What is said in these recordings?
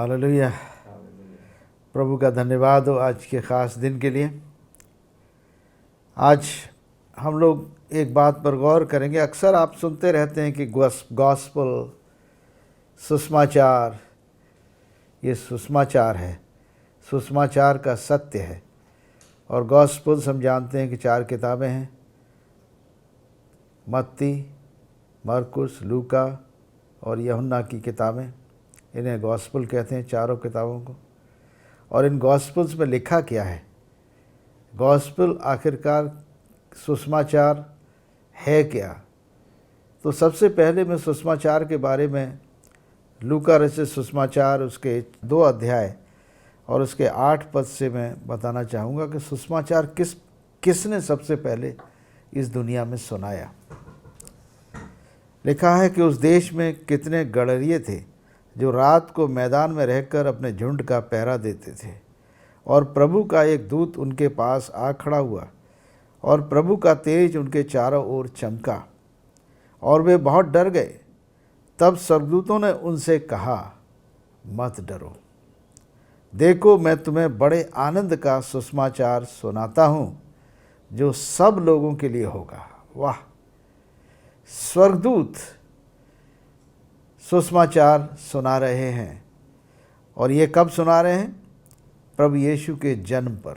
Hallelujah. प्रभु का धन्यवाद हो आज के ख़ास दिन के लिए। आज हम लोग एक बात पर गौर करेंगे। अक्सर आप सुनते रहते हैं कि गॉस्पल, सुसमाचार, ये सुसमाचार है, सुसमाचार का सत्य है। और गॉस्पल्स हम जानते हैं कि 4 किताबें हैं, मत्ती, मरकुस, लूका और यूहन्ना की किताबें। इन्हें गॉस्पल कहते हैं, चारों किताबों को। और इन गॉस्पल्स में लिखा क्या है? गॉस्पल आखिरकार सुसमाचार है क्या? तो सबसे पहले मैं सुसमाचार के बारे में लूका रचित सुसमाचार उसके 2 अध्याय और उसके 8 पद से मैं बताना चाहूँगा कि सुसमाचार किसने सबसे पहले इस दुनिया में सुनाया। लिखा है कि उस देश में कितने गडरिये थे जो रात को मैदान में रहकर अपने झुंड का पहरा देते थे। और प्रभु का एक दूत उनके पास आ खड़ा हुआ और प्रभु का तेज उनके चारों ओर चमका और वे बहुत डर गए। तब स्वर्गदूतों ने उनसे कहा, मत डरो, देखो मैं तुम्हें बड़े आनंद का सुसमाचार सुनाता हूँ जो सब लोगों के लिए होगा। वाह! स्वर्गदूत सुसमाचार सुना रहे हैं। और ये कब सुना रहे हैं? प्रभु यीशु के जन्म पर,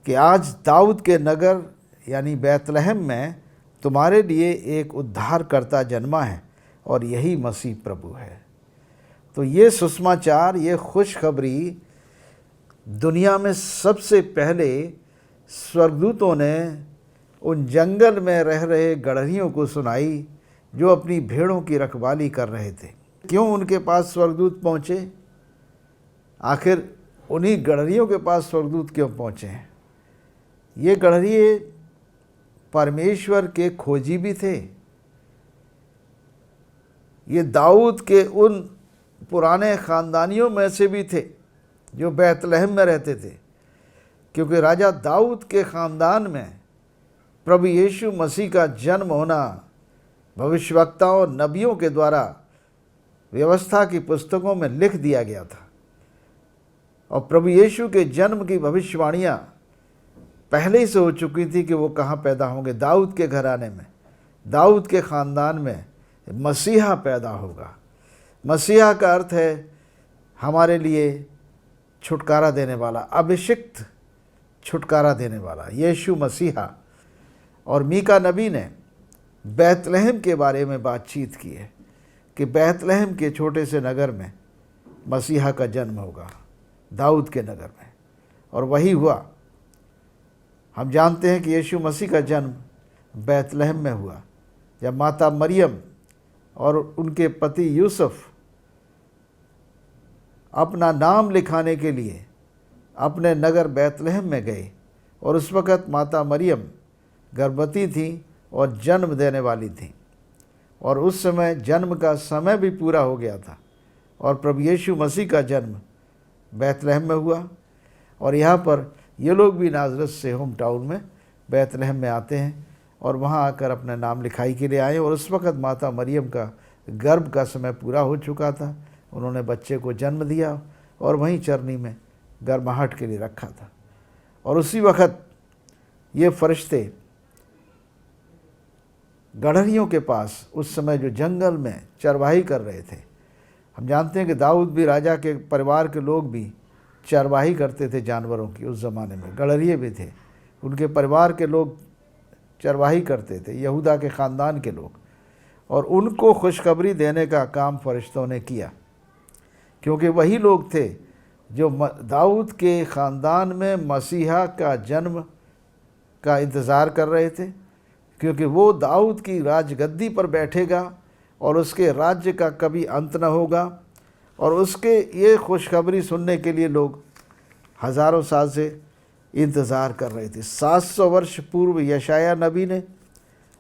कि आज दाऊद के नगर यानी बैतलहम में तुम्हारे लिए एक उद्धारकर्ता जन्मा है और यही मसीह प्रभु है। तो ये सुसमाचार, ये खुशखबरी दुनिया में सबसे पहले स्वर्गदूतों ने उन जंगल में रह रहे गडरियों को सुनाई जो अपनी भेड़ों की रखवाली कर रहे थे। क्यों उनके पास स्वर्गदूत पहुँचे? आखिर उन्हीं गडरियों के पास स्वर्गदूत क्यों पहुँचे हैं? ये गडरिये परमेश्वर के खोजी भी थे। ये दाऊद के उन पुराने ख़ानदानियों में से भी थे जो बैतलहम में रहते थे, क्योंकि राजा दाऊद के ख़ानदान में प्रभु यीशु मसीह का जन्म होना भविष्यवक्ताओं और नबियों के द्वारा व्यवस्था की पुस्तकों में लिख दिया गया था। और प्रभु यीशु के जन्म की भविष्यवाणियाँ पहले ही से हो चुकी थी कि वो कहाँ पैदा होंगे। दाऊद के घराने में, दाऊद के ख़ानदान में मसीहा पैदा होगा। मसीहा का अर्थ है हमारे लिए छुटकारा देने वाला, अभिषिक्त छुटकारा देने वाला, यीशु मसीहा। और मीका नबी ने बैतलहम के बारे में बातचीत की है कि बैतलहम के छोटे से नगर में मसीहा का जन्म होगा, दाऊद के नगर में। और वही हुआ। हम जानते हैं कि यीशु मसीह का जन्म बैतलहम में हुआ जब माता मरियम और उनके पति यूसुफ अपना नाम लिखाने के लिए अपने नगर बैतलहम में गए। और उस वक़्त माता मरियम गर्भवती थी और जन्म देने वाली थी। और उस समय जन्म का समय भी पूरा हो गया था और प्रभु यीशु मसीह का जन्म बैतलहम में हुआ। और यहाँ पर ये लोग भी नाज़रेत से होम टाउन में बैतलहम में आते हैं और वहाँ आकर अपने नाम लिखाई के लिए आए। और उस वक़्त माता मरियम का गर्भ का समय पूरा हो चुका था। उन्होंने बच्चे को जन्म दिया और वहीं चरनी में गर्माहट के लिए रखा था। और उसी वक़्त ये फरिश्ते गडरियों के पास उस समय जो जंगल में चरवाही कर रहे थे। हम जानते हैं कि दाऊद भी, राजा के परिवार के लोग भी चरवाही करते थे जानवरों की। उस ज़माने में गडरिये भी थे, उनके परिवार के लोग चरवाही करते थे, यहूदा के ख़ानदान के लोग। और उनको खुशखबरी देने का काम फरिश्तों ने किया, क्योंकि वही लोग थे जो दाऊद के ख़ानदान में मसीहा का जन्म का इंतज़ार कर रहे थे, क्योंकि वो दाऊद की राजगद्दी पर बैठेगा और उसके राज्य का कभी अंत न होगा। और उसके ये खुशखबरी सुनने के लिए लोग हज़ारों साल से इंतज़ार कर रहे थे। 700 वर्ष पूर्व यशाया नबी ने,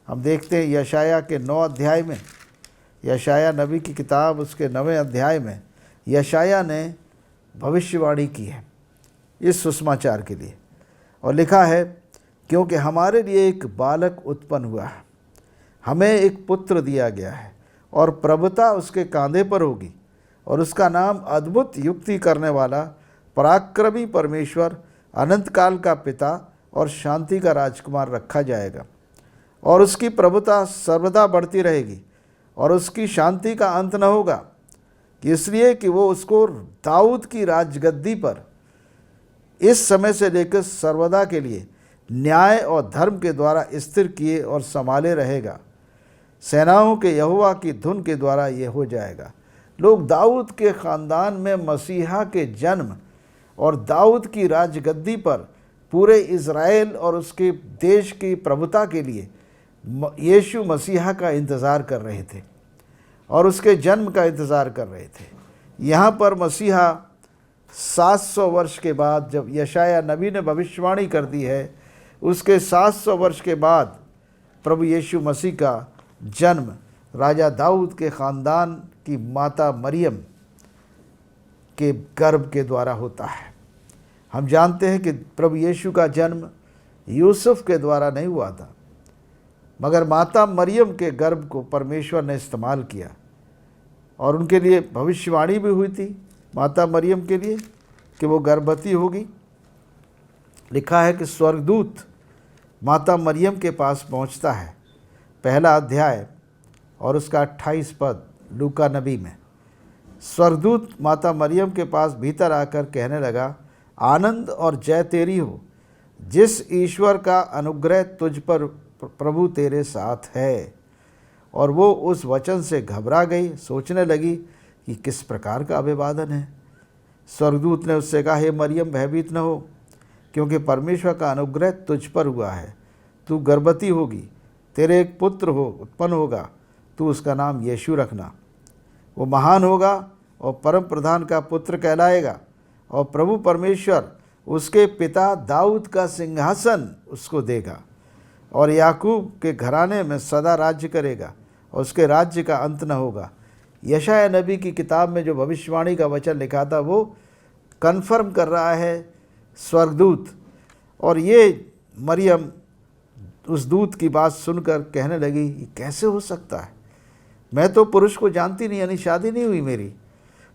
हम देखते हैं यशाया के 9 अध्याय में, यशाया नबी की किताब उसके 9वें अध्याय में यशाया ने भविष्यवाणी की है इस सुसमाचार के लिए। और लिखा है, क्योंकि हमारे लिए एक बालक उत्पन्न हुआ है, हमें एक पुत्र दिया गया है और प्रभुता उसके कांधे पर होगी और उसका नाम अद्भुत युक्ति करने वाला, पराक्रमी परमेश्वर, अनंत काल का पिता और शांति का राजकुमार रखा जाएगा। और उसकी प्रभुता सर्वदा बढ़ती रहेगी और उसकी शांति का अंत न होगा, इसलिए कि वो उसको दाऊद की राजगद्दी पर इस समय से लेकर सर्वदा के लिए न्याय और धर्म के द्वारा स्थिर किए और संभाले रहेगा। सेनाओं के यहोवा की धुन के द्वारा ये हो जाएगा। लोग दाऊद के ख़ानदान में मसीहा के जन्म और दाऊद की राजगद्दी पर पूरे इज़राइल और उसके देश की प्रभुता के लिए यीशु मसीहा का इंतज़ार कर रहे थे और उसके जन्म का इंतज़ार कर रहे थे। यहाँ पर मसीहा 700 वर्ष के बाद, जब यशाया नबी ने भविष्यवाणी कर दी है, उसके 700 वर्ष के बाद प्रभु यीशु मसीह का जन्म राजा दाऊद के ख़ानदान की माता मरियम के गर्भ के द्वारा होता है। हम जानते हैं कि प्रभु यीशु का जन्म यूसुफ के द्वारा नहीं हुआ था, मगर माता मरियम के गर्भ को परमेश्वर ने इस्तेमाल किया और उनके लिए भविष्यवाणी भी हुई थी माता मरियम के लिए कि वो गर्भवती होगी। लिखा है कि स्वर्गदूत माता मरियम के पास पहुंचता है, पहला अध्याय और उसका 28 पद लूका नबी में। स्वर्गदूत माता मरियम के पास भीतर आकर कहने लगा, आनंद और जय तेरी हो, जिस ईश्वर का अनुग्रह तुझ पर प्रभु तेरे साथ है। और वो उस वचन से घबरा गई, सोचने लगी कि किस प्रकार का अभिवादन है। स्वर्गदूत ने उससे कहा, हे मरियम, भयभीत न हो, क्योंकि परमेश्वर का अनुग्रह तुझ पर हुआ है। तू गर्भवती होगी, तेरे एक पुत्र उत्पन्न होगा, तू उसका नाम यीशु रखना। वो महान होगा और परम प्रधान का पुत्र कहलाएगा, और प्रभु परमेश्वर उसके पिता दाऊद का सिंहासन उसको देगा, और याकूब के घराने में सदा राज्य करेगा, और उसके राज्य का अंत न होगा। यशाया नबी की किताब में जो भविष्यवाणी का वचन लिखा था वो कन्फर्म कर रहा है स्वर्गदूत। और ये मरियम उस दूत की बात सुनकर कहने लगी, ये कैसे हो सकता है, मैं तो पुरुष को जानती नहीं, यानी शादी नहीं हुई मेरी।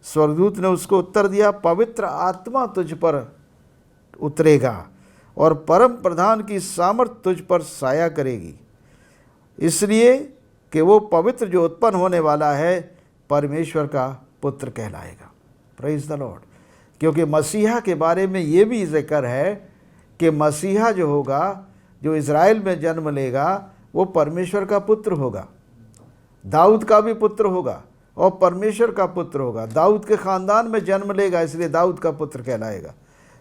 स्वर्गदूत ने उसको उत्तर दिया, पवित्र आत्मा तुझ पर उतरेगा और परम प्रधान की सामर्थ तुझ पर साया करेगी, इसलिए कि वो पवित्र जो उत्पन्न होने वाला है परमेश्वर का पुत्र कहलाएगा। Praise the Lord. क्योंकि मसीहा के बारे में ये भी जिक्र है कि मसीहा जो होगा, जो इज़राइल में जन्म लेगा, वो परमेश्वर का पुत्र होगा, दाऊद का भी पुत्र होगा और परमेश्वर का पुत्र होगा। दाऊद के ख़ानदान में जन्म लेगा, इसलिए दाऊद का पुत्र कहलाएगा।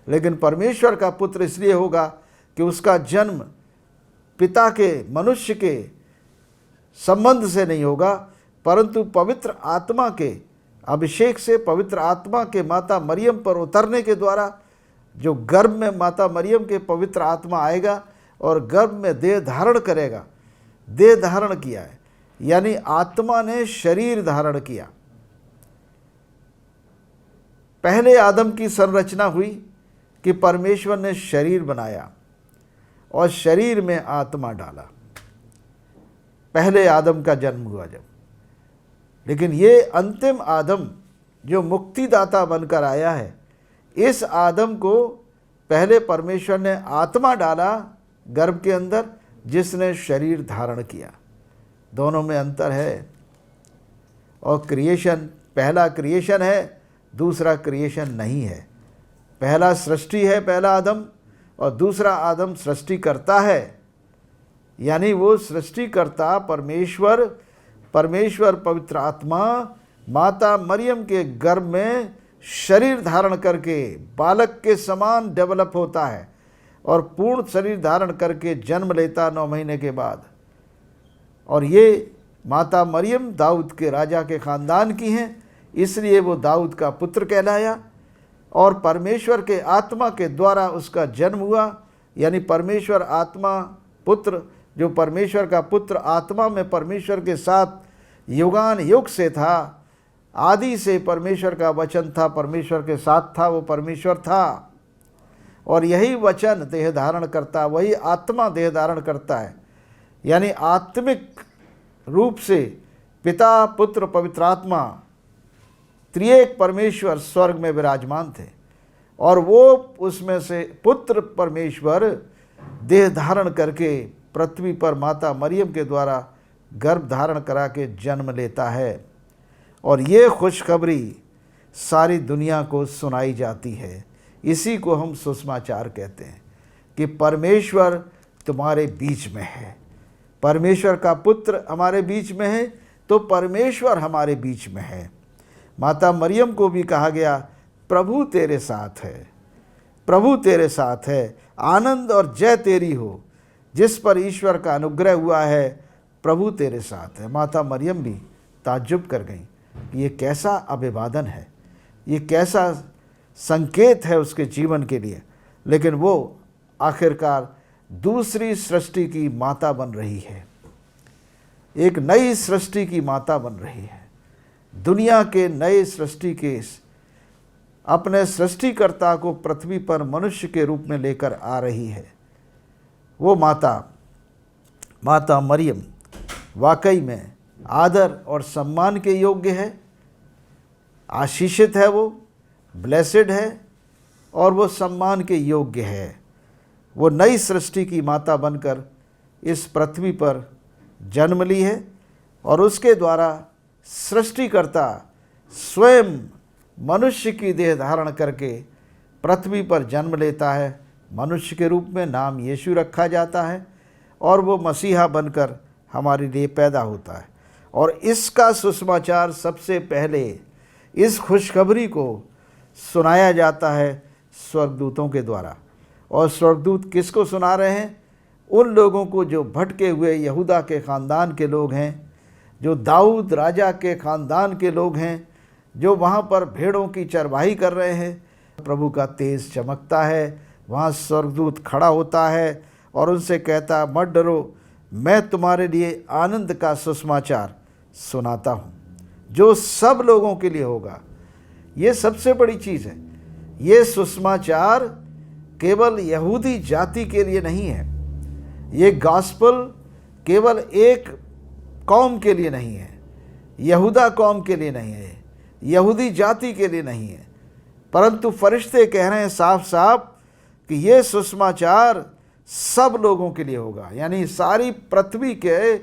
लेकिन परमेश्वर का पुत्र इसलिए होगा कि उसका जन्म पिता के, मनुष्य के संबंध से नहीं होगा, परंतु पवित्र आत्मा के अभिषेक से, पवित्र आत्मा के माता मरियम पर उतरने के द्वारा, जो गर्भ में माता मरियम के पवित्र आत्मा आएगा और गर्भ में देह धारण करेगा। देह धारण किया है, यानी आत्मा ने शरीर धारण किया। पहले आदम की संरचना हुई कि परमेश्वर ने शरीर बनाया और शरीर में आत्मा डाला। पहले आदम का जन्म हुआ जब। लेकिन ये अंतिम आदम जो मुक्तिदाता बनकर आया है, इस आदम को पहले परमेश्वर ने आत्मा डाला गर्भ के अंदर, जिसने शरीर धारण किया। दोनों में अंतर है। और क्रिएशन, पहला क्रिएशन है, दूसरा क्रिएशन नहीं है। पहला सृष्टि है, पहला आदम, और दूसरा आदम सृष्टि करता है। यानी वो सृष्टिकर्ता परमेश्वर पवित्र आत्मा माता मरियम के गर्भ में शरीर धारण करके बालक के समान डेवलप होता है और पूर्ण शरीर धारण करके जन्म लेता 9 महीने के बाद। और ये माता मरियम दाऊद के राजा के ख़ानदान की हैं, इसलिए वो दाऊद का पुत्र कहलाया। और परमेश्वर के आत्मा के द्वारा उसका जन्म हुआ, यानी परमेश्वर आत्मा पुत्र, जो परमेश्वर का पुत्र आत्मा में परमेश्वर के साथ युगान युग से था। आदि से परमेश्वर का वचन था, परमेश्वर के साथ था, वो परमेश्वर था। और यही वचन देह धारण करता, वही आत्मा देह धारण करता है। यानी आत्मिक रूप से पिता, पुत्र, पवित्र आत्मा त्रिएक परमेश्वर स्वर्ग में विराजमान थे और वो उसमें से पुत्र परमेश्वर देह धारण करके पृथ्वी पर माता मरियम के द्वारा गर्भ धारण करा के जन्म लेता है। और ये खुशखबरी सारी दुनिया को सुनाई जाती है। इसी को हम सुसमाचार कहते हैं कि परमेश्वर तुम्हारे बीच में है। परमेश्वर का पुत्र हमारे बीच में है तो परमेश्वर हमारे बीच में है। माता मरियम को भी कहा गया प्रभु तेरे साथ है, प्रभु तेरे साथ है, आनंद और जय तेरी हो। जिस पर ईश्वर का अनुग्रह हुआ है प्रभु तेरे साथ है। माता मरियम भी ताज्जुब कर गई कि ये कैसा अभिवादन है, ये कैसा संकेत है उसके जीवन के लिए। लेकिन वो आखिरकार दूसरी सृष्टि की माता बन रही है, एक नई सृष्टि की माता बन रही है। दुनिया के नए सृष्टि के अपने सृष्टिकर्ता को पृथ्वी पर मनुष्य के रूप में लेकर आ रही है। वो माता मरियम वाकई में आदर और सम्मान के योग्य है, आशीषित है, वो ब्लेसेड है और वो सम्मान के योग्य है। वो नई सृष्टि की माता बनकर इस पृथ्वी पर जन्म ली है और उसके द्वारा सृष्टिकर्ता स्वयं मनुष्य की देह धारण करके पृथ्वी पर जन्म लेता है। मनुष्य के रूप में नाम यीशु रखा जाता है और वो मसीहा बनकर हमारे लिए पैदा होता है। और इसका सुसमाचार सबसे पहले इस खुशखबरी को सुनाया जाता है स्वर्गदूतों के द्वारा। और स्वर्गदूत किसको सुना रहे हैं? उन लोगों को जो भटके हुए यहूदा के ख़ानदान के लोग हैं, जो दाऊद राजा के ख़ानदान के लोग हैं, जो वहाँ पर भेड़ों की चरवाही कर रहे हैं। प्रभु का तेज चमकता है, वहाँ स्वर्गदूत खड़ा होता है और उनसे कहता, मत डरो, मैं तुम्हारे लिए आनंद का सुसमाचार सुनाता हूँ जो सब लोगों के लिए होगा। ये सबसे बड़ी चीज़ है। ये सुसमाचार केवल यहूदी जाति के लिए नहीं है, ये गॉस्पेल केवल एक कौम के लिए नहीं है, यहूदा कौम के लिए नहीं है, यहूदी जाति के लिए नहीं है, परंतु फरिश्ते कह रहे हैं साफ साफ कि ये सुसमाचार सब लोगों के लिए होगा, यानी सारी पृथ्वी के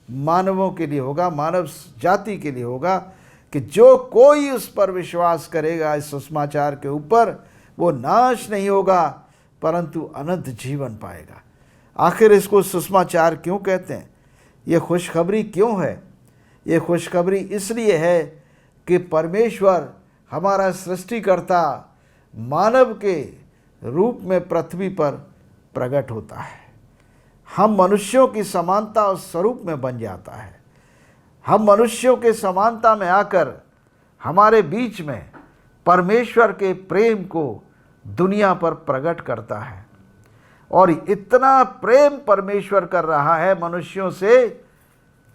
मानवों के लिए होगा, मानव जाति के लिए होगा कि जो कोई उस पर विश्वास करेगा, इस सुसमाचार के ऊपर, वो नाश नहीं होगा परंतु अनंत जीवन पाएगा। आखिर इसको सुसमाचार क्यों कहते हैं? ये खुशखबरी क्यों है? ये खुशखबरी इसलिए है कि परमेश्वर हमारा सृष्टिकर्ता मानव के रूप में पृथ्वी पर प्रकट होता है। हम मनुष्यों की समानता और स्वरूप में बन जाता है। हम मनुष्यों के समानता में आकर हमारे बीच में परमेश्वर के प्रेम को दुनिया पर प्रकट करता है। और इतना प्रेम परमेश्वर कर रहा है मनुष्यों से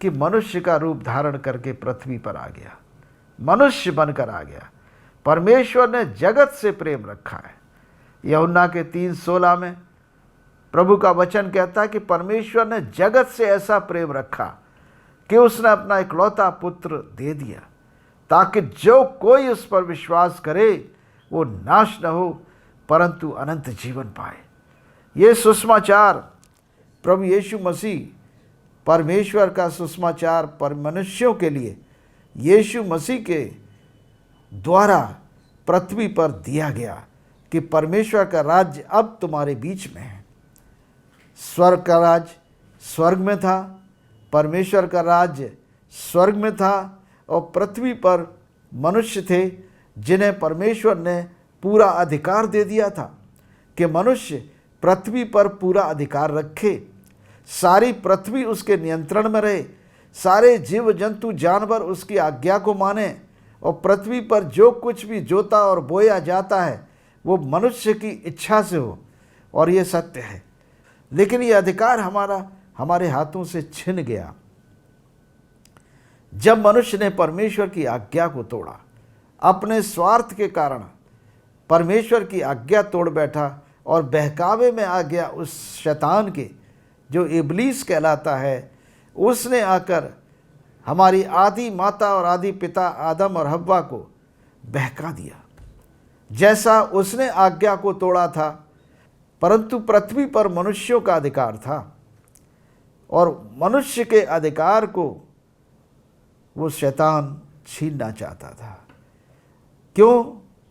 कि मनुष्य का रूप धारण करके पृथ्वी पर आ गया, मनुष्य बनकर आ गया। परमेश्वर ने जगत से प्रेम रखा है। यूहन्ना के 3:16 में प्रभु का वचन कहता है कि परमेश्वर ने जगत से ऐसा प्रेम रखा कि उसने अपना इकलौता पुत्र दे दिया ताकि जो कोई उस पर विश्वास करे वो नाश न हो परंतु अनंत जीवन पाए। ये सुसमाचार प्रभु यीशु मसीह परमेश्वर का सुसमाचार पर मनुष्यों के लिए यीशु मसीह के द्वारा पृथ्वी पर दिया गया कि परमेश्वर का राज्य अब तुम्हारे बीच में है। स्वर्ग का राज्य स्वर्ग में था, परमेश्वर का राज्य स्वर्ग में था और पृथ्वी पर मनुष्य थे जिन्हें परमेश्वर ने पूरा अधिकार दे दिया था कि मनुष्य पृथ्वी पर पूरा अधिकार रखे, सारी पृथ्वी उसके नियंत्रण में रहे, सारे जीव जंतु जानवर उसकी आज्ञा को माने और पृथ्वी पर जो कुछ भी जोता और बोया जाता है वो मनुष्य की इच्छा से हो। और ये सत्य है, लेकिन ये अधिकार हमारे हाथों से छिन गया जब मनुष्य ने परमेश्वर की आज्ञा को तोड़ा। अपने स्वार्थ के कारण परमेश्वर की आज्ञा तोड़ बैठा और बहकावे में आ गया उस शैतान के, जो इब्लीस कहलाता है। उसने आकर हमारी आदि माता और आदि पिता आदम और हव्वा को बहका दिया, जैसा उसने आज्ञा को तोड़ा था। परंतु पृथ्वी पर मनुष्यों का अधिकार था और मनुष्य के अधिकार को वो शैतान छीनना चाहता था। क्यों?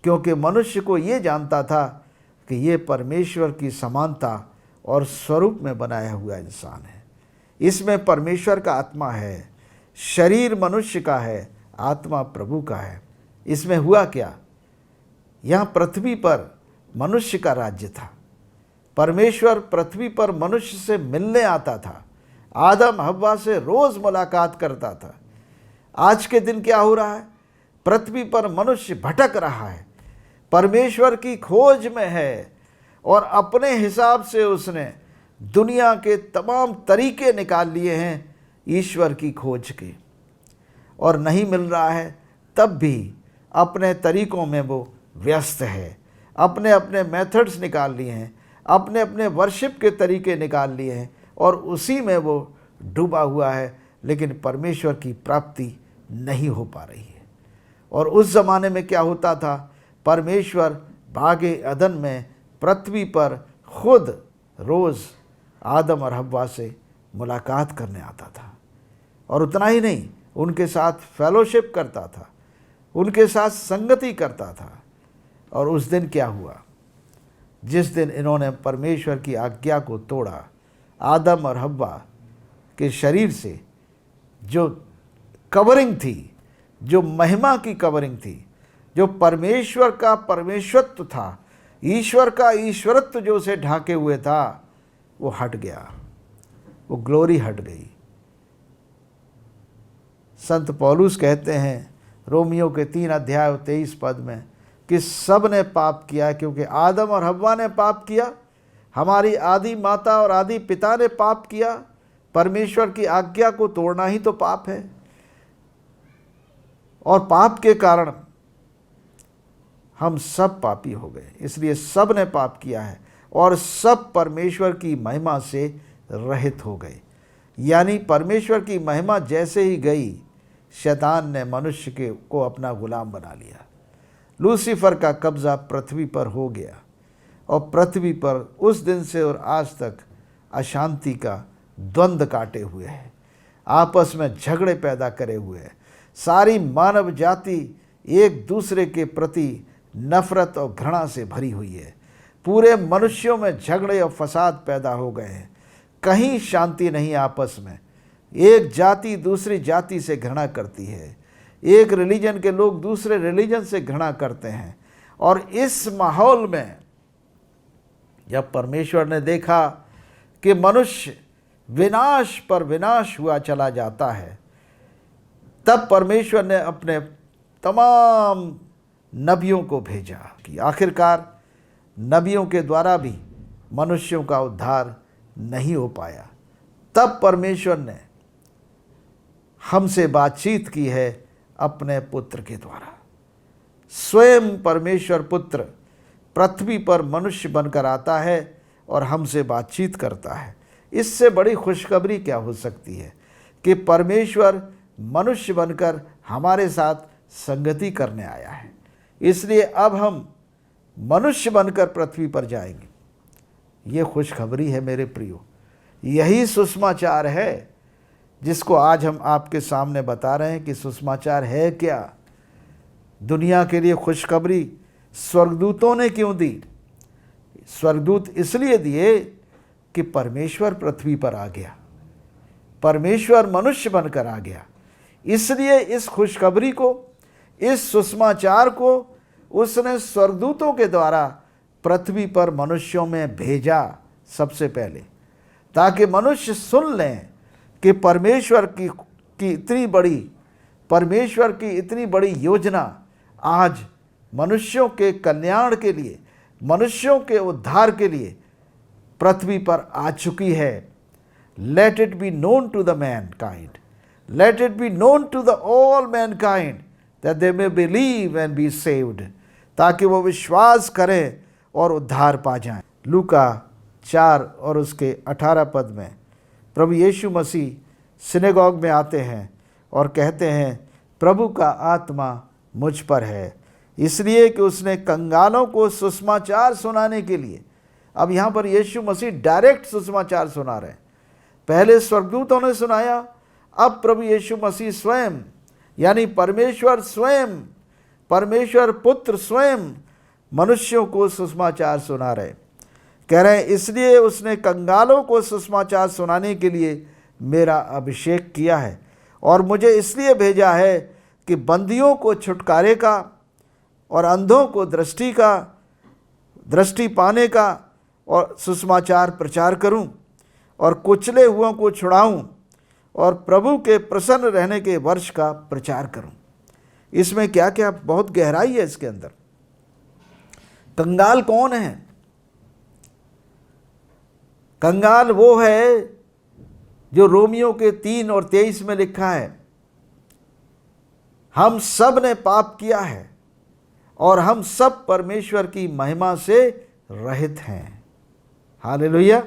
क्योंकि मनुष्य को ये जानता था कि ये परमेश्वर की समानता और स्वरूप में बनाया हुआ इंसान है। इसमें परमेश्वर का आत्मा है, शरीर मनुष्य का है, आत्मा प्रभु का है। इसमें हुआ क्या? यहाँ पृथ्वी पर मनुष्य का राज्य था। परमेश्वर पृथ्वी पर मनुष्य से मिलने आता था, आदम हव्वा से रोज मुलाकात करता था। आज के दिन क्या हो रहा है? पृथ्वी पर मनुष्य भटक रहा है, परमेश्वर की खोज में है और अपने हिसाब से उसने दुनिया के तमाम तरीके निकाल लिए हैं ईश्वर की खोज के, और नहीं मिल रहा है। तब भी अपने तरीकों में वो व्यस्त है, अपने अपने मेथड्स निकाल लिए हैं, अपने अपने वर्शिप के तरीके निकाल लिए हैं और उसी में वो डूबा हुआ है, लेकिन परमेश्वर की प्राप्ति नहीं हो पा रही है। और उस ज़माने में क्या होता था? परमेश्वर बागे अदन में पृथ्वी पर खुद रोज़ आदम और हव्वा से मुलाकात करने आता था, और उतना ही नहीं, उनके साथ फेलोशिप करता था, उनके साथ संगति करता था। और उस दिन क्या हुआ? जिस दिन इन्होंने परमेश्वर की आज्ञा को तोड़ा, आदम और हव्वा के शरीर से जो कवरिंग थी, जो महिमा की कवरिंग थी, जो परमेश्वर का परमेश्वत्व था, ईश्वर का ईश्वरत्व जो उसे ढाके हुए था, वो हट गया, वो ग्लोरी हट गई। संत पौलुस कहते हैं रोमियो के 3:23 में कि सब ने पाप किया, क्योंकि आदम और हव्वा ने पाप किया, हमारी आदि माता और आदि पिता ने पाप किया। परमेश्वर की आज्ञा को तोड़ना ही तो पाप है, और पाप के कारण हम सब पापी हो गए। इसलिए सब ने पाप किया है और सब परमेश्वर की महिमा से रहित हो गए। यानी परमेश्वर की महिमा जैसे ही गई, शैतान ने मनुष्य को अपना गुलाम बना लिया। लूसीफर का कब्जा पृथ्वी पर हो गया और पृथ्वी पर उस दिन से और आज तक अशांति का द्वंद्व काटे हुए है, आपस में झगड़े पैदा करे हुए है। सारी मानव जाति एक दूसरे के प्रति नफरत और घृणा से भरी हुई है। पूरे मनुष्यों में झगड़े और फसाद पैदा हो गए हैं, कहीं शांति नहीं आपस में। एक जाति दूसरी जाति से घृणा करती है, एक रिलीजन के लोग दूसरे रिलीजन से घृणा करते हैं। और इस माहौल में जब परमेश्वर ने देखा कि मनुष्य विनाश पर विनाश हुआ चला जाता है, तब परमेश्वर ने अपने तमाम नबियों को भेजा कि आखिरकार नबियों के द्वारा भी मनुष्यों का उद्धार नहीं हो पाया। तब परमेश्वर ने हमसे बातचीत की है अपने पुत्र के द्वारा। स्वयं परमेश्वर पुत्र पृथ्वी पर मनुष्य बनकर आता है और हमसे बातचीत करता है। इससे बड़ी खुशखबरी क्या हो सकती है कि परमेश्वर मनुष्य बनकर हमारे साथ संगति करने आया है। इसलिए अब हम मनुष्य बनकर पृथ्वी पर जाएंगे। ये खुशखबरी है मेरे प्रियो, यही सुसमाचार है जिसको आज हम आपके सामने बता रहे हैं कि सुसमाचार है क्या। दुनिया के लिए खुशखबरी स्वर्गदूतों ने क्यों दी? स्वर्गदूत इसलिए दिए कि परमेश्वर पृथ्वी पर आ गया, परमेश्वर मनुष्य बनकर आ गया। इसलिए इस खुशखबरी को, इस सुसमाचार को उसने स्वर्गदूतों के द्वारा पृथ्वी पर मनुष्यों में भेजा सबसे पहले, ताकि मनुष्य सुन लें कि परमेश्वर की इतनी बड़ी योजना आज मनुष्यों के कल्याण के लिए, मनुष्यों के उद्धार के लिए पृथ्वी पर आ चुकी है। Let it be known to the mankind, let it be known to the all mankind that they may believe and be saved, ताकि वो विश्वास करें और उद्धार पा जाएं। लूका 4 और उसके 18 में प्रभु यीशु मसीह सिनेगॉग में आते हैं और कहते हैं, प्रभु का आत्मा मुझ पर है इसलिए कि उसने कंगालों को सुसमाचार सुनाने के लिए। अब यहाँ पर यीशु मसीह डायरेक्ट सुसमाचार सुना रहे हैं। पहले स्वर्गदूतों ने सुनाया, अब प्रभु यीशु मसीह स्वयं, यानी परमेश्वर स्वयं, परमेश्वर पुत्र स्वयं मनुष्यों को सुसमाचार सुना रहे। कह रहे हैं, इसलिए उसने कंगालों को सुसमाचार सुनाने के लिए मेरा अभिषेक किया है और मुझे इसलिए भेजा है कि बंदियों को छुटकारे का और अंधों को दृष्टि पाने का और सुसमाचार प्रचार करूं और कुचले हुओं को छुड़ाऊं और प्रभु के प्रसन्न रहने के वर्ष का प्रचार करूं। इसमें क्या क्या बहुत गहराई है इसके अंदर। कंगाल कौन है? कंगाल वो है जो रोमियो के 3 और 23 में लिखा है, हम सब ने पाप किया है और हम सब परमेश्वर की महिमा से रहित हैं। हालेलुया।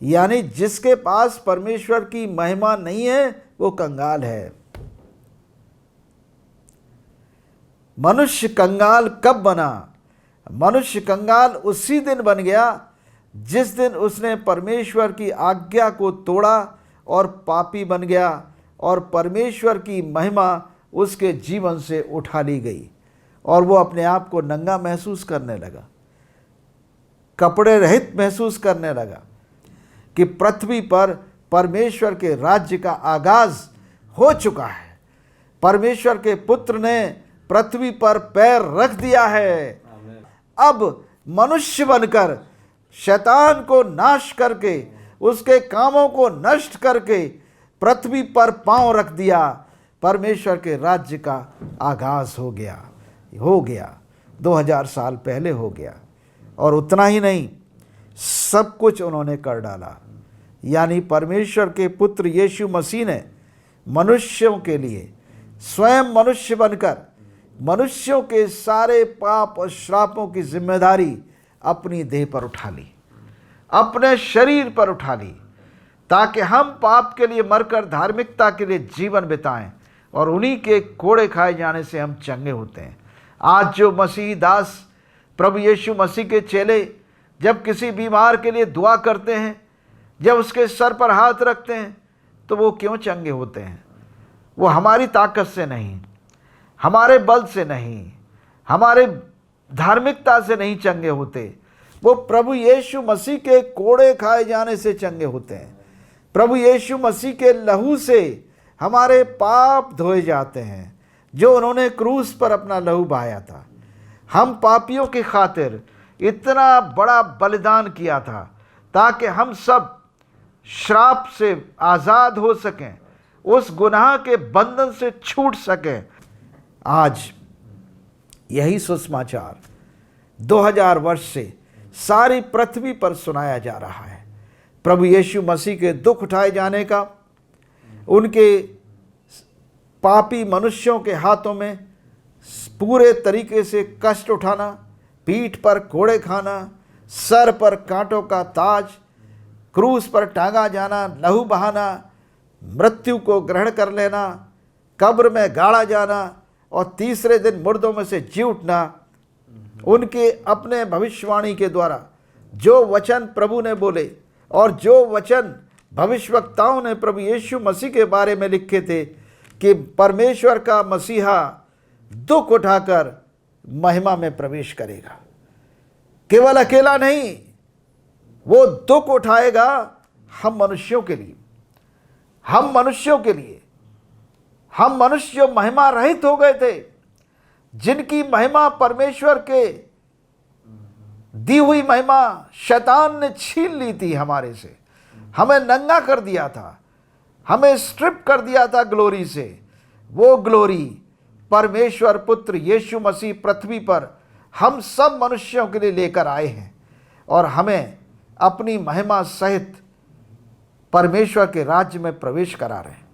यानी जिसके पास परमेश्वर की महिमा नहीं है वो कंगाल है। मनुष्य कंगाल कब बना? मनुष्य कंगाल उसी दिन बन गया जिस दिन उसने परमेश्वर की आज्ञा को तोड़ा और पापी बन गया और परमेश्वर की महिमा उसके जीवन से उठा ली गई और वो अपने आप को नंगा महसूस करने लगा, कपड़े रहित महसूस करने लगा कि पृथ्वी पर परमेश्वर के राज्य का आगाज हो चुका है। परमेश्वर के पुत्र ने पृथ्वी पर पैर रख दिया है। अब मनुष्य बनकर शैतान को नाश करके, उसके कामों को नष्ट करके पृथ्वी पर पांव रख दिया। परमेश्वर के राज्य का आगाज हो गया 2000 साल पहले हो गया। और उतना ही नहीं, सब कुछ उन्होंने कर डाला। यानी परमेश्वर के पुत्र यीशु मसीह ने मनुष्यों के लिए स्वयं मनुष्य बनकर मनुष्यों के सारे पाप और श्रापों की जिम्मेदारी अपनी देह पर उठा ली, अपने शरीर पर उठा ली, ताकि हम पाप के लिए मरकर धार्मिकता के लिए जीवन बिताएं और उन्हीं के कोड़े खाए जाने से हम चंगे होते हैं। आज जो मसीही दास, प्रभु यीशु मसीह के चेले जब किसी बीमार के लिए दुआ करते हैं, जब उसके सर पर हाथ रखते हैं, तो वो क्यों चंगे होते हैं? वो हमारी ताकत से नहीं, हमारे बल से नहीं, हमारे धार्मिकता से नहीं चंगे होते। वो प्रभु यीशु मसीह के कोड़े खाए जाने से चंगे होते हैं। प्रभु यीशु मसीह के लहू से हमारे पाप धोए जाते हैं, जो उन्होंने क्रूस पर अपना लहू बहाया था। हम पापियों की खातिर इतना बड़ा बलिदान किया था ताकि हम सब श्राप से आज़ाद हो सकें, उस गुनाह के बंधन से छूट सकें। आज यही सुसमाचार 2000 वर्ष से सारी पृथ्वी पर सुनाया जा रहा है। प्रभु यीशु मसीह के दुख उठाए जाने का, उनके पापी मनुष्यों के हाथों में पूरे तरीके से कष्ट उठाना, पीठ पर कोड़े खाना, सर पर कांटों का ताज, क्रूस पर टांगा जाना, लहू बहाना, मृत्यु को ग्रहण कर लेना, कब्र में गाड़ा जाना और तीसरे दिन मुर्दों में से जी उठना। उनके अपने भविष्यवाणी के द्वारा जो वचन प्रभु ने बोले और जो वचन भविष्यवक्ताओं ने प्रभु यीशु मसीह के बारे में लिखे थे कि परमेश्वर का मसीहा दुख उठाकर महिमा में प्रवेश करेगा। केवल अकेला नहीं, वो दुख उठाएगा हम मनुष्यों के लिए। हम मनुष्य जो महिमा रहित हो गए थे, जिनकी महिमा परमेश्वर के दी हुई महिमा शैतान ने छीन ली थी हमारे से, हमें नंगा कर दिया था, हमें स्ट्रिप कर दिया था ग्लोरी से। वो ग्लोरी परमेश्वर पुत्र यीशु मसीह पृथ्वी पर हम सब मनुष्यों के लिए लेकर आए हैं और हमें अपनी महिमा सहित परमेश्वर के राज्य में प्रवेश करा रहे हैं।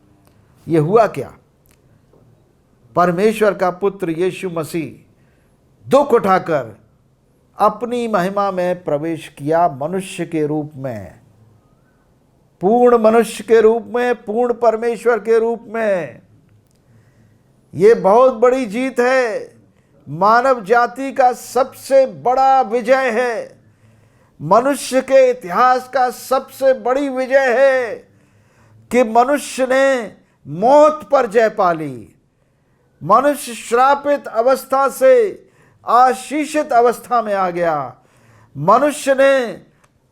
ये हुआ क्या? परमेश्वर का पुत्र यीशु मसीह दुख उठाकर अपनी महिमा में प्रवेश किया, मनुष्य के रूप में, पूर्ण मनुष्य के रूप में, पूर्ण परमेश्वर के रूप में। ये बहुत बड़ी जीत है मानव जाति का सबसे बड़ा विजय है, मनुष्य के इतिहास का सबसे बड़ी विजय है कि मनुष्य ने मौत पर जय पा ली। मनुष्य श्रापित अवस्था से आशीषित अवस्था में आ गया। मनुष्य ने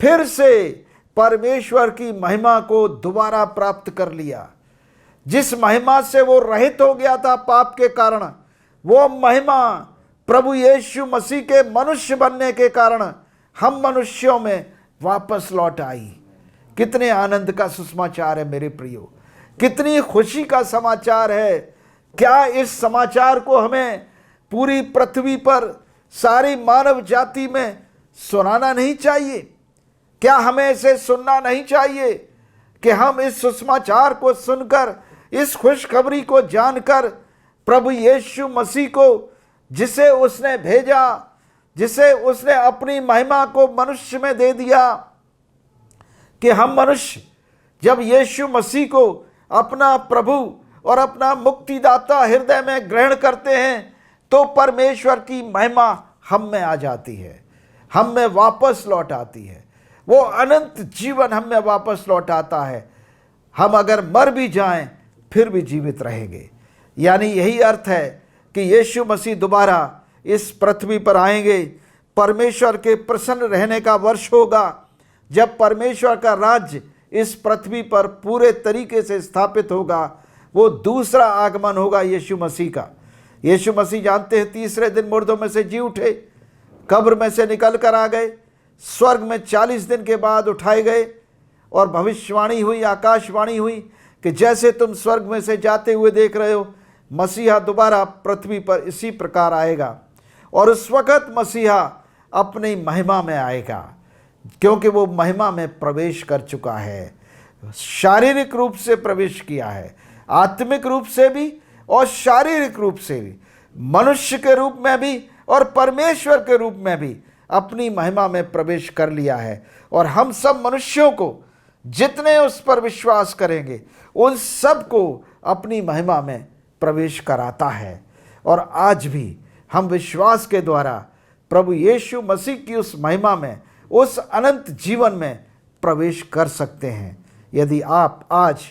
फिर से परमेश्वर की महिमा को दोबारा प्राप्त कर लिया। जिस महिमा से वो रहित हो गया था पाप के कारण, वो महिमा प्रभु यीशु मसीह के मनुष्य बनने के कारण हम मनुष्यों में वापस लौट आई। कितने आनंद का सुसमाचार है मेरे प्रियो, कितनी खुशी का समाचार है। क्या इस समाचार को हमें पूरी पृथ्वी पर सारी मानव जाति में सुनाना नहीं चाहिए? क्या हमें इसे सुनना नहीं चाहिए कि हम इस सुसमाचार को सुनकर, इस खुशखबरी को जानकर प्रभु यीशु मसीह को, जिसे उसने भेजा, जिसे उसने अपनी महिमा को मनुष्य में दे दिया, कि हम मनुष्य जब यीशु मसीह को अपना प्रभु और अपना मुक्तिदाता हृदय में ग्रहण करते हैं तो परमेश्वर की महिमा हम में आ जाती है, हम में वापस लौट आती है। वो अनंत जीवन हम में वापस लौट आता है। हम अगर मर भी जाएं फिर भी जीवित रहेंगे। यानी यही अर्थ है कि यीशु मसीह दोबारा इस पृथ्वी पर आएंगे। परमेश्वर के प्रसन्न रहने का वर्ष होगा जब परमेश्वर का राज्य इस पृथ्वी पर पूरे तरीके से स्थापित होगा। वो दूसरा आगमन होगा यीशु मसीह का। यीशु मसीह जानते हैं तीसरे दिन मुर्दों में से जी उठे, कब्र में से निकल कर आ गए, स्वर्ग में 40 दिन के बाद उठाए गए और भविष्यवाणी हुई, आकाशवाणी हुई कि जैसे तुम स्वर्ग में से जाते हुए देख रहे हो, मसीहा दोबारा पृथ्वी पर इसी प्रकार आएगा। और उस वक़्त मसीहा अपनी महिमा में आएगा, क्योंकि वो महिमा में प्रवेश कर चुका है। शारीरिक रूप से प्रवेश किया है, आत्मिक रूप से भी और शारीरिक रूप से भी, मनुष्य के रूप में भी और परमेश्वर के रूप में भी अपनी महिमा में प्रवेश कर लिया है। और हम सब मनुष्यों को, जितने उस पर विश्वास करेंगे, उन सब को अपनी महिमा में प्रवेश कराता है। और आज भी हम विश्वास के द्वारा प्रभु यीशु मसीह की उस महिमा में, उस अनंत जीवन में प्रवेश कर सकते हैं। यदि आप आज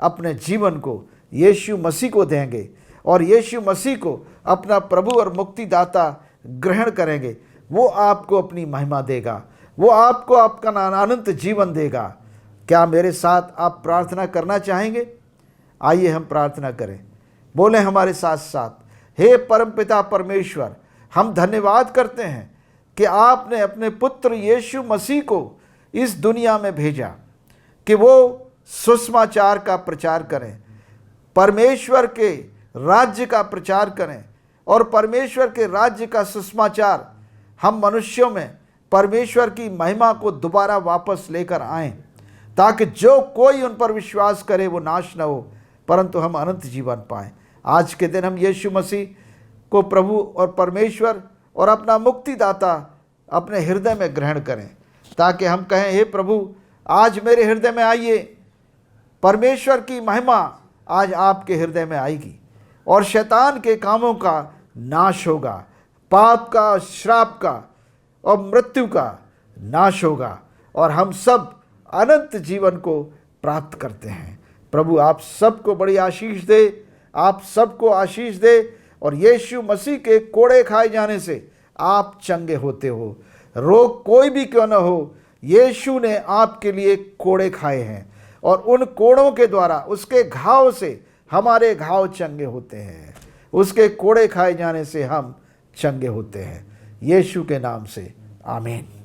अपने जीवन को यीशु मसीह को देंगे और यीशु मसीह को अपना प्रभु और मुक्तिदाता ग्रहण करेंगे, वो आपको अपनी महिमा देगा, वो आपको आपका अनंत जीवन देगा। क्या मेरे साथ आप प्रार्थना करना चाहेंगे? आइए हम प्रार्थना करें। बोले हमारे साथ साथ, हे परमपिता परमेश्वर, हम धन्यवाद करते हैं कि आपने अपने पुत्र यीशु मसीह को इस दुनिया में भेजा कि वो सुसमाचार का प्रचार करें, परमेश्वर के राज्य का प्रचार करें। और परमेश्वर के राज्य का सुसमाचार हम मनुष्यों में परमेश्वर की महिमा को दोबारा वापस लेकर आएं, ताकि जो कोई उन पर विश्वास करे वो नाश न हो परंतु हम अनंत जीवन पाएं। आज के दिन हम यीशु मसीह को प्रभु और परमेश्वर और अपना मुक्तिदाता अपने हृदय में ग्रहण करें, ताकि हम कहें, हे प्रभु, आज मेरे हृदय में आइए। परमेश्वर की महिमा आज आपके हृदय में आएगी और शैतान के कामों का नाश होगा, पाप का, श्राप का और मृत्यु का नाश होगा और हम सब अनंत जीवन को प्राप्त करते हैं। प्रभु आप सबको बड़ी आशीष दे, आप सबको आशीष दे। और यीशु मसीह के कोड़े खाए जाने से आप चंगे होते हो। रोग कोई भी क्यों न हो, यीशु ने आपके लिए कोड़े खाए हैं और उन कोड़ों के द्वारा, उसके घाव से हमारे घाव चंगे होते हैं। उसके कोड़े खाए जाने से हम चंगे होते हैं। यीशु के नाम से आमीन।